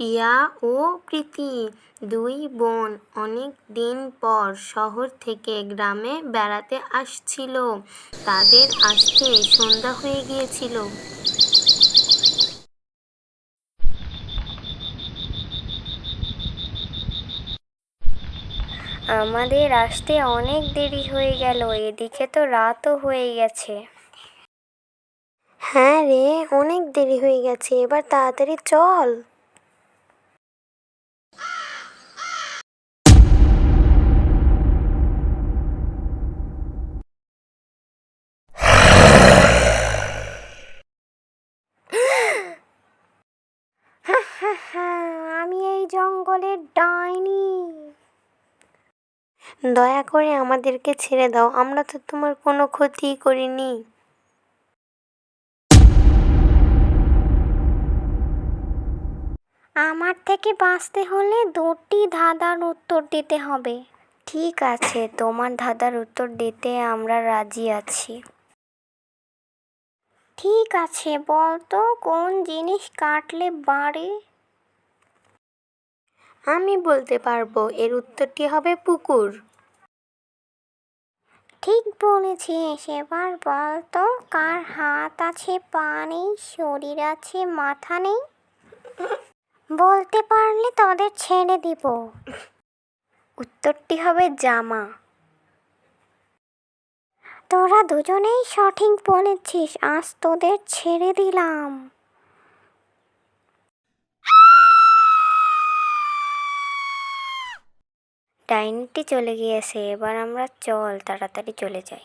প্রিয়া ও প্রীতি দুই বোন অনেক দিন পর শহর থেকে গ্রামে বেড়াতে আসছিল। তাদের আসতে সন্ধ্যা হয়ে গিয়েছিল। আমাদের আসতে অনেক দেরি হয়ে গেল, এদিকে তো রাতও হয়ে গেছে। হ্যাঁ রে, অনেক দেরি হয়ে গেছে, এবার তাড়াতাড়ি চল। আমি এই জঙ্গলের ডাইনি। দয়া করে আমাদেরকে ছেড়ে দাও, আমরা তো তোমার কোনো ক্ষতিই করিনি। আমার থেকে বাঁচতে হলে দুটি ধাঁধার উত্তর দিতে হবে। ঠিক আছে, তোমার ধাঁধার উত্তর দিতে আমরা রাজি আছি। ঠিক আছে, বলতো কোন জিনিস কাটলে বাড়ে? আমি বলতে পারবো, এর উত্তরটি হবে পুকুর। ঠিক বলেছিস, এবার বলতো কার হাত আছে পা নেই, শরীর আছে মাথা নেই? বলতে পারলে তোদের ছেড়ে দিব। উত্তরটি হবে জামা। তোরা দুজনেই সঠিক বলেছিস, আজ তোদের ছেড়ে দিলাম। ডাইনিটি চলে গিয়েছে, এবার আমরা চল তাড়াতাড়ি চলে যাই।